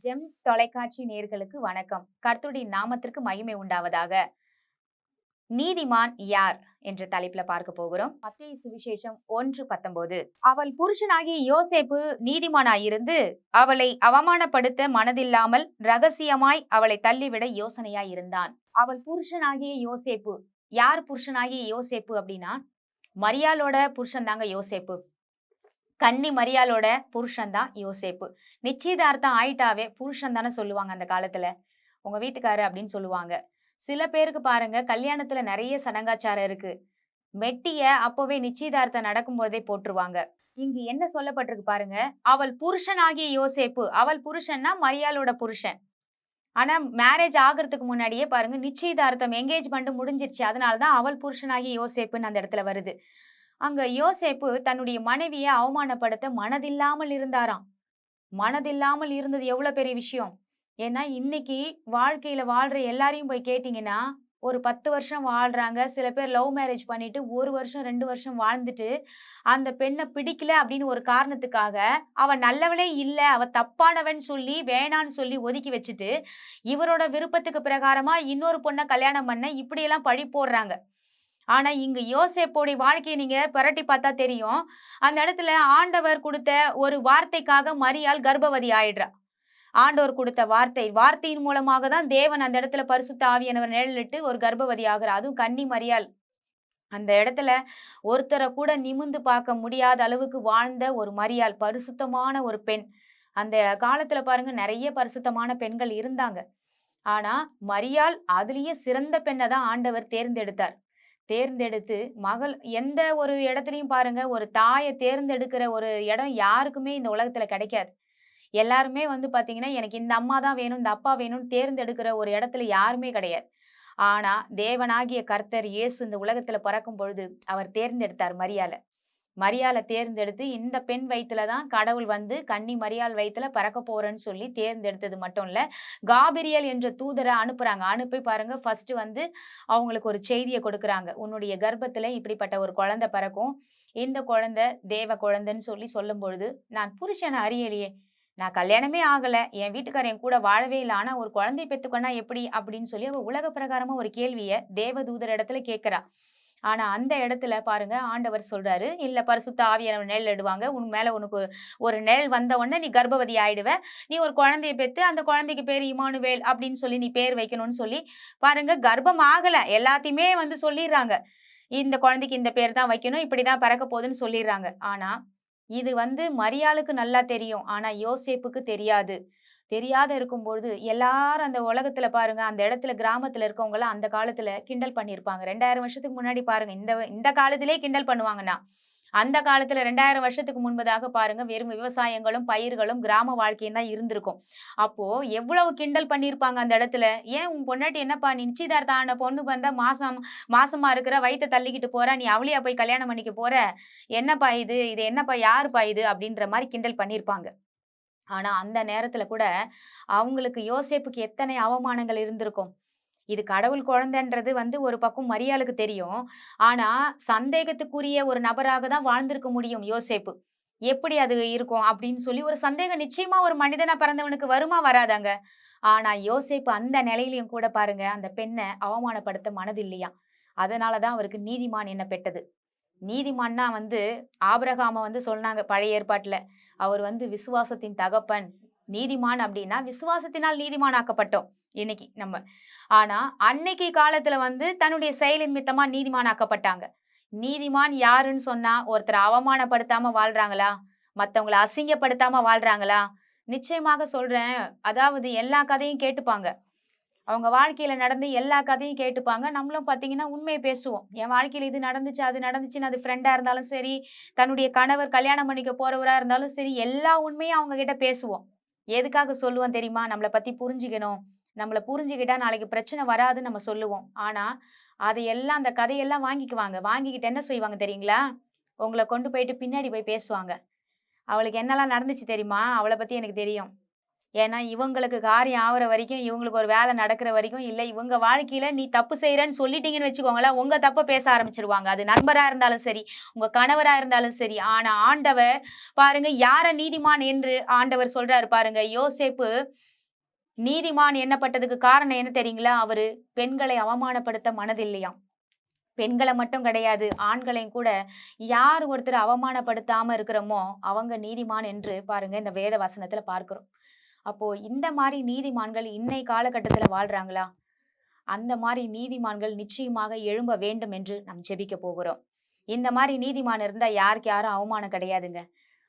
GeM தொலைக்காட்சி நேர்களுக்கு வணக்கம். கர்த்தருடைய நாமத்திற்கு மகிமை உண்டாவதாக. நீதிமான் யார் என்ற தலைப்புல பார்க்க போகிறோம். மத்தேயு சுவிசேஷம் 1:19. அவள் புருஷனாகிய யோசேப்பு நீதிமானாயிருந்து அவளை அவமானப்படுத்த மனதில்லாமல் ரகசியமாய் அவளை தள்ளிவிட யோசனையாய் இருந்தான். அவள் புருஷனாகிய யோசேப்பு. யார் புருஷனாகிய யோசேப்பு அப்படின்னா, மரியாளோட புருஷன் தாங்க யோசேப்பு. கன்னி மரியாளோட புருஷன் தான் யோசேப்பு. நிச்சயதார்த்தம் ஆயிட்டாவே புருஷன் தானே சொல்லுவாங்க அந்த காலத்துல. உங்க வீட்டுக்காரு அப்படின்னு சொல்லுவாங்க. சில பேருக்கு பாருங்க, கல்யாணத்துல நிறைய சடங்காச்சாரம் இருக்கு. மெட்டிய அப்பவே நிச்சயதார்த்தம் நடக்கும் போதே போட்டுருவாங்க. இங்கு என்ன சொல்லப்பட்டிருக்கு பாருங்க, அவள் புருஷனாகிய யோசேப்பு. அவள் புருஷன்னா மரியாளோட புருஷன். ஆனா மேரேஜ் ஆகிறதுக்கு முன்னாடியே பாருங்க, நிச்சயதார்த்தம் என்கேஜ்மெண்ட் முடிஞ்சிருச்சு. அதனாலதான் அவள் புருஷனாகிய யோசேப்புன்னு அந்த இடத்துல வருது. அங்க யோசேப்பு தன்னுடைய மனைவியை அவமானப்படுத்த மனதில்லாமல் இருந்தாராம். மனதில்லாமல் இருந்தது எவ்வளவு பெரிய விஷயம். ஏன்னா இன்னைக்கு வாழ்க்கையில வாழ்ற எல்லாரையும் போய் கேட்டீங்கன்னா, ஒரு 10 வருஷம் வாழ்றாங்க. சில பேர் லவ் மேரேஜ் பண்ணிட்டு 1 வருஷம் 2 வருஷம் வாழ்ந்துட்டு அந்த பெண்ணை பிடிக்கல அப்படின்னு ஒரு காரணத்துக்காக, அவ நல்லவளே இல்ல, அவ தப்பானவன் சொல்லி வேணான்னு சொல்லி ஒதுக்கி வச்சுட்டு, இவரோட விருப்பத்துக்கு பிரகாரமா இன்னொரு பொண்ணை கல்யாணம் பண்ண இப்படியெல்லாம் பழி போடுறாங்க. ஆனா இங்க யோசேப்போடைய வாழ்க்கையை நீங்க புரட்டி பார்த்தா தெரியும். அந்த இடத்துல ஆண்டவர் கொடுத்த ஒரு வார்த்தைக்காக மரியாள் கர்ப்பவதி ஆயிடுறா. ஆண்டவர் கொடுத்த வார்த்தையின் மூலமாக தான் தேவன் அந்த இடத்துல பரிசுத்த ஆவியானவர் நிழலிட்டு ஒரு கர்ப்பவதி ஆகிறா. அதுவும் கன்னி மரியாள். அந்த இடத்துல ஒருத்தரை கூட நிமிந்து பார்க்க முடியாத அளவுக்கு வாழ்ந்த ஒரு மரியாள், பரிசுத்தமான ஒரு பெண். அந்த காலத்துல பாருங்க, நிறைய பரிசுத்தமான பெண்கள் இருந்தாங்க. ஆனா மரியாள் அதுலயே சிறந்த பெண்ணை தான் ஆண்டவர் தேர்ந்தெடுத்தார். தேர்ந்தெடுத்து எந்த ஒரு இடத்துலயும் பாருங்க, ஒரு தாயை தேர்ந்தெடுக்கிற ஒரு இடம் யாருக்குமே இந்த உலகத்துல கிடைக்காது. எல்லாருமே பாத்தீங்கன்னா, எனக்கு இந்த அம்மா தான் வேணும், இந்த அப்பா வேணும்னு தேர்ந்தெடுக்கிற ஒரு இடத்துல யாருமே கிடையாது. ஆனா தேவனாகிய கர்த்தர் இயேசு இந்த உலகத்துல பிறக்கும் பொழுது அவர் தேர்ந்தெடுத்தார் மரியாளை தேர்ந்தெடுத்து, இந்த பெண் வயித்துல தான் கடவுள் கன்னி மரியாள் வயித்துல பிறக்க போறேன்னு சொல்லி தேர்ந்தெடுத்தது மட்டும் இல்ல, காபிரியல் என்ற தூதரை அனுப்புறாங்க. அனுப்பி பாருங்க, ஃபர்ஸ்ட் அவங்களுக்கு ஒரு செய்தியை கொடுக்குறாங்க. உன்னுடைய கர்ப்பத்துல இப்படிப்பட்ட ஒரு குழந்தை பிறக்கும். இந்த குழந்தை தேவ குழந்தைன்னு சொல்லும் பொழுது, நான் புருஷனை அறியலையே, நான் கல்யாணமே ஆகல, என் வீட்டுக்காரர் என் கூட வாழவே இல்லை, ஆனா ஒரு குழந்தையை பெத்துக்கொண்டா எப்படி அப்படின்னு சொல்லி அவ உலக பிரகாரமா ஒரு கேள்வியை தேவதூதர் இடத்துல கேட்கிறா. ஆனா அந்த இடத்துல பாருங்க, ஆண்டவர் சொல்றாரு, இல்ல பரிசுத்த ஆவியானவர் நிழல் இடுவாங்க, உன் மேல உனக்கு ஒரு நிழல் வந்த உடனே நீ கர்ப்பவதி ஆயிடுவ, நீ ஒரு குழந்தைய பெத்து அந்த குழந்தைக்கு பேர் இமானுவேல் அப்படின்னு சொல்லி நீ பேர் வைக்கணும்னு சொல்லி பாருங்க. கர்ப்பம் ஆகல, எல்லாத்தையுமே சொல்லிடுறாங்க. இந்த குழந்தைக்கு இந்த பேர் தான் வைக்கணும், இப்படிதான் பிறக்க போகுதுன்னு சொல்லிடுறாங்க. ஆனா இது மரியாளுக்கு நல்லா தெரியும். ஆனா யோசேப்புக்கு தெரியாது. தெரியாத இருக்கும்பொழுது எல்லாரும் அந்த உலகத்துல பாருங்க, அந்த இடத்துல கிராமத்துல இருக்கவங்க எல்லாம் அந்த காலத்துல கிண்டல் பண்ணியிருப்பாங்க. 2000 வருஷத்துக்கு முன்னாடி பாருங்க, இந்த காலத்திலே கிண்டல் பண்ணுவாங்கன்னா, அந்த காலத்துல 2000 வருஷத்துக்கு முன்பதாக பாருங்க, வெறும் விவசாயங்களும் பயிர்களும் கிராம வாழ்க்கையும் தான் இருந்திருக்கும். அப்போ எவ்வளவு கிண்டல் பண்ணியிருப்பாங்க அந்த இடத்துல. ஏன் உன் பொண்டாட்டி என்னப்பா, நீ நிச்சயதார்த்தம் ஆன பொண்ணு வந்தா மாசமா இருக்கிற, வயித்தை தள்ளிக்கிட்டு போற, நீ அவளையா போய் கல்யாணம் பண்ணிக்க போற, என்னப்பா இது என்னப்பா, யாருப்பா இது அப்படின்ற மாதிரி கிண்டல் பண்ணியிருப்பாங்க. ஆனா அந்த நேரத்துல கூட அவங்களுக்கு, யோசேப்புக்கு எத்தனை அவமானங்கள் இருந்திருக்கும். இது கடவுள் குழந்தைன்றது ஒரு பக்கம் மரியாளுக்கு தெரியும். ஆனா சந்தேகத்துக்குரிய ஒரு நபராக தான் வாழ்ந்திருக்க முடியும் யோசேப்பு. எப்படி அது இருக்கும் அப்படின்னு சொல்லி ஒரு சந்தேகம் நிச்சயமா ஒரு மனிதனா பிறந்தவனுக்கு வருமா வராதாங்க. ஆனா யோசேப்பு அந்த நிலையிலையும் கூட பாருங்க, அந்த பெண்ணை அவமானப்படுத்த மனதில்லையா. அதனாலதான் அவருக்கு நீதிமான் என்ன பெற்றது. நீதிமான்னா ஆபிரகாம சொன்னாங்க பழைய ஏற்பாட்டுல, அவர் விசுவாசத்தின் தகப்பன். நீதிமான் அப்படின்னா விசுவாசத்தினால் நீதிமானாக்கப்பட்டோம் இன்னைக்கு நம்ம. ஆனா அன்னைக்கு காலத்துல தன்னுடைய செயலின் மித்தமா நீதிமானாக்கப்பட்டாங்க. நீதிமான் யாருன்னு சொன்னா, ஒருத்தரை அவமானப்படுத்தாம வாழ்றாங்களா, மத்தவங்களை அசிங்கப்படுத்தாம வாழ்றாங்களா? நிச்சயமாக சொல்றேன். அதாவது எல்லா கதையும் கேட்டுப்பாங்க. அவங்க வாழ்க்கையில நடந்து எல்லா கதையும் கேட்டுப்பாங்க. நம்மளும் பார்த்தீங்கன்னா உண்மையை பேசுவோம். என் வாழ்க்கையில இது நடந்துச்சு, அது நடந்துச்சுன்னு, அது ஃப்ரெண்டா இருந்தாலும் சரி, தன்னுடைய கணவர் கல்யாணம் பண்ணிக்க போறவரா இருந்தாலும் சரி, எல்லா உண்மையும் அவங்க கிட்ட பேசுவோம். எதுக்காக சொல்லுவோம் தெரியுமா? நம்மளை பத்தி புரிஞ்சுக்கணும். நம்மளை புரிஞ்சுக்கிட்டா நாளைக்கு பிரச்சனை வராதுன்னு நம்ம சொல்லுவோம். ஆனா அதையெல்லாம், அந்த கதையெல்லாம் வாங்கிக்குவாங்க. வாங்கிக்கிட்டு என்ன செய்வாங்க தெரியுங்களா? உங்களை கொண்டு போயிட்டு பின்னாடி போய் பேசுவாங்க. அவளுக்கு என்னெல்லாம் நடந்துச்சு தெரியுமா? அவளை பத்தி எனக்கு தெரியும். ஏன்னா இவங்களுக்கு காரியம் ஆகுற வரைக்கும், இவங்களுக்கு ஒரு வேலை நடக்கிற வரைக்கும், இல்ல இவங்க வாழ்க்கையில நீ தப்பு செய்யறன்னு சொல்லிட்டீங்கன்னு வச்சுக்கோங்களேன், உங்க தப்ப பேச ஆரம்பிச்சிருவாங்க. அது நண்பரா இருந்தாலும் சரி, உங்க கணவரா இருந்தாலும் சரி. ஆனா ஆண்டவர் பாருங்க, யார நீதிமான் என்று ஆண்டவர் சொல்றாரு பாருங்க. யோசேப்பு நீதிமான் எண்ணப்பட்டதுக்கு காரணம் என்ன தெரியுங்களா? அவரு பெண்களை அவமானப்படுத்த மனதில்லையாம். பெண்கள மட்டும் கிடையாது, ஆண்களையும் கூட யார் ஒருத்தர அவமானப்படுத்தாம இருக்கிறோமோ, அவங்க நீதிமான் என்று பாருங்க இந்த வேத வசனத்துல பார்க்கிறோம். அப்போ இந்த மாரி நீதிமான்கள் இன்னை காலகட்டத்துல வாழ்றாங்களா? அந்த மாரி நீதிமான்கள் நிச்சயமாக எழும்ப வேண்டும் என்று நாம் ஜெபிக்க போகிறோம். இந்த மாரி நீதிமான் இருந்தா யாருக்கு யாரும் அவமானம் கிடையாதுங்க.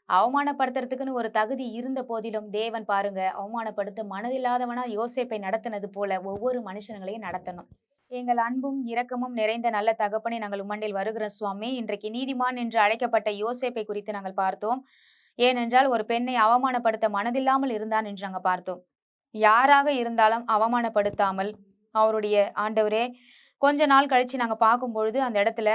அவமானப்படுத்துறதுக்குன்னு ஒரு தகுதி இருந்த போதிலும், தேவன் பாருங்க அவமானப்படுத்த மனதில்லாதவனா யோசேப்பை நடத்தினது போல ஒவ்வொரு மனுஷங்களையும் நடத்தணும். எங்கள் அன்பும் இரக்கமும் நிறைந்த நல்ல தகப்பனே, நாங்கள் உம்மண்டையில் வருகிறோம் சுவாமி. இன்றைக்கு நீதிமான் என்று அழைக்கப்பட்ட யோசேப்பை குறித்து நாங்கள் பார்த்தோம். ஏனென்றால் ஒரு பெண்ணை அவமானப்படுத்த மனதில்லாமல் இருந்தான் என்று நாங்கள் பார்த்தோம். யாராக இருந்தாலும் அவமானப்படுத்தாமல் அவருடைய ஆண்டவரே கொஞ்ச நாள் கழிச்சு நாங்க பார்க்கும்பொழுது அந்த இடத்துல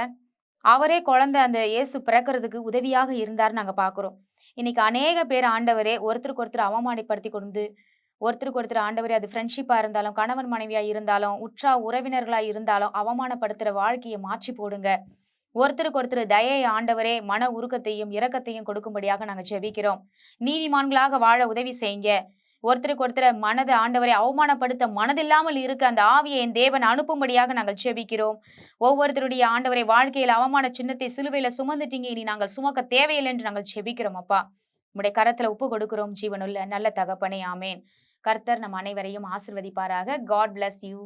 அவரே குழந்தை அந்த இயேசு பிறக்கிறதுக்கு உதவியாக இருந்தார் நாங்க பார்க்கிறோம். இன்னைக்கு அநேக பேர் ஆண்டவரே ஒருத்தருக்கு ஒருத்தர் அவமானப்படுத்தி கொண்டு ஒருத்தருக்கு ஒருத்தர் ஆண்டவரே அது ஃப்ரெண்ட்ஷிப்பா இருந்தாலும் கணவன் மனைவியா இருந்தாலும் உற்றார் உறவினர்களா இருந்தாலும் அவமானப்படுத்துற வாழ்க்கையை மாற்றி போடுங்க. ஒருத்தருக்கு ஒருத்தர் தயை ஆண்டவரே மன உருக்கத்தையும் இரக்கத்தையும் கொடுக்கும்படியாக நாங்க ஜெபிக்கிறோம். நீதிமான்களாக வாழ உதவி செய்யுங்க. ஒருத்தருக்கு ஒருத்தர மனதை ஆண்டவரை அவமானப்படுத்த மனதில்லாமல் இருக்க அந்த ஆவியை என் தேவன் அனுப்பும்படியாக நாங்கள் ஜெபிக்கிறோம். ஒவ்வொருத்தருடைய ஆண்டவரை வாழ்க்கையில் அவமான சின்னத்தை சிலுவையில சுமந்துட்டீங்க, இனி நாங்கள் சுமக்க தேவையில்லை என்று நாங்கள் ஜெபிக்கிறோம் அப்பா. உம்முடைய கரத்துல ஒப்பு கொடுக்கிறோம் ஜீவனுள்ள நல்ல தகப்பனே, ஆமேன். கர்த்தர் நம் அனைவரையும் ஆசிர்வதிப்பாராக. God bless you.